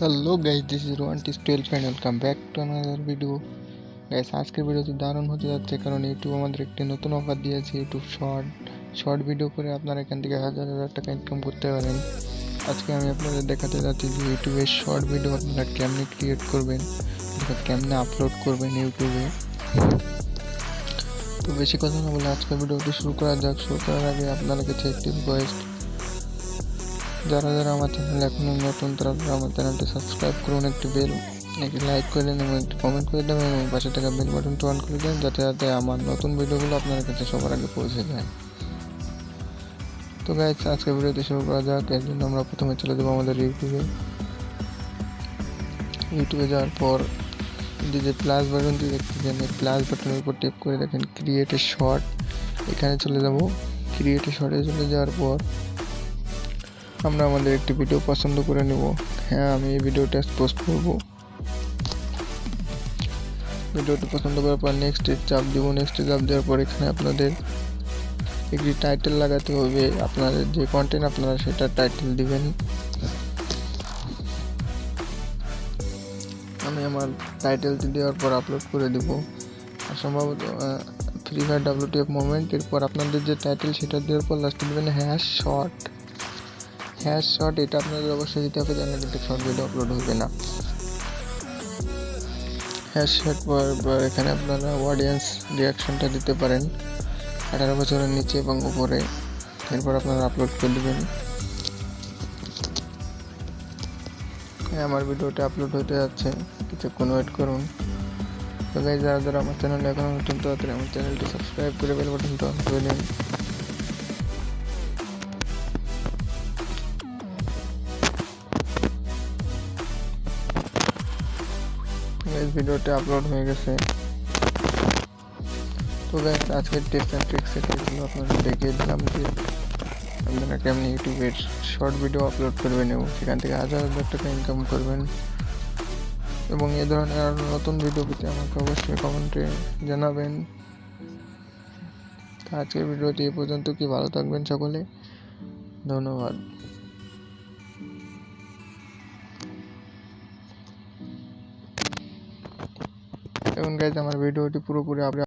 Hello guys, this is Rohan T 12 and welcome back to another video. Guys, আজকের ভিডিওটি দারুণ হতে যাচ্ছে কারণ ইউটিউব আমাদের একটি নতুন অফার দিয়েছে। ইউটিউব শর্ট ভিডিও করে আপনারা এখান থেকে হাজার হাজার টাকা ইনকাম করতে পারেন। আজকে আমি আপনাদের দেখাতে যাচ্ছি যে ইউটিউবে শর্ট ভিডিও আপনারা কেমনে ক্রিয়েট করবেন, কেমনে আপলোড করবেন ইউটিউবে। তো বেশি কথা না বলে আজকের ভিডিওটি শুরু করা যাক। শুরু করার আগে আপনাদের কাছে একটি রিকোয়েস্ট, যারা যারা আমার চ্যানেল এখনো নতুন তারা আমার চ্যানেলটি সাবস্ক্রাইব করুন, একটি লাইক করে দেন এবং একটি কমেন্ট করে দেবেন এবং পাশে থাকা বেল বাটনটি অন করে দেন যাতে আমার নতুন ভিডিওগুলো আপনার কাছে সবার আগে পৌঁছে যায়। তো গাইস, আজকে ভিডিওটি শুরু করা যাক। এর জন্য আমরা প্রথমে চলে যাবো আমাদের ইউটিউবে যাওয়ার পর যে প্লাস বাটনটি দেখতেছেন, এই প্লাস বাটনের উপর টিপ করে দেখেন ক্রিয়েট এ শর্ট, এখানে চলে যাব। ক্রিয়েট এ শর্টে চলে যাওয়ার পর আমরা আমাদের একটি ভিডিও পছন্দ করে নেব। হ্যাঁ, আমি এই ভিডিওটা পোস্ট করব। ভিডিওটি পছন্দ করার পর নেক্সটে চাপ দেবো। নেক্সটে চাপ দেওয়ার পর এখানে আপনাদের একটি টাইটেল লাগাতে হবে। আপনাদের যে কন্টেন্ট আপনারা সেটা টাইটেল দিবেন। আমি আমার টাইটেলটি দেওয়ার পর আপলোড করে দেব। সম্ভবত ফ্রি ফায়ার WTF মোমেন্ট। এরপর আপনাদের যে টাইটেল সেটা দেওয়ার পর লাস্টে দেবেন হ্যাশ শর্ট। এটা আপনাদের অবশ্যই দিতে হবে, জানেন একটা শর্ট ভিডিও আপলোড হবে না। হ্যাশ শর্ট পর এখানে আপনারা অডিয়েন্স রিয়াকশনটা দিতে পারেন 18 বছরের নিচে এবং উপরে। এরপর আপনারা আপলোড করে দেবেন। আমার ভিডিওটা আপলোড হতে যাচ্ছে, কিছুক্ষণ ওয়েট করুন। তো গাইস, যারা যারা আমার চ্যানেলে এখনো নতুন তাড়াতাড়ি আমার চ্যানেলটি সাবস্ক্রাইব করে বেল বাটনটা অন করে দিন। ভিডিওটা আপলোড হয়ে গেছে। তো গাইস, আজকের টিপস অ্যান্ড ট্রিক্স এগুলো আপনাদের দেখিয়ে দিলাম যে আপনারা কেমনি ইউটিউবের শর্ট ভিডিও আপলোড করবেন এবং সেখান থেকে হাজার হাজার টাকা ইনকাম করবেন। এবং এ ধরনের আরও নতুন ভিডিও পেতে আমাকে অবশ্যই কমেন্টে জানাবেন। আজকের ভিডিওটি এ পর্যন্ত। কি ভালো থাকবেন সকলে, ধন্যবাদ। এবং গাইস, আমার ভিডিওটি পুরোপুরি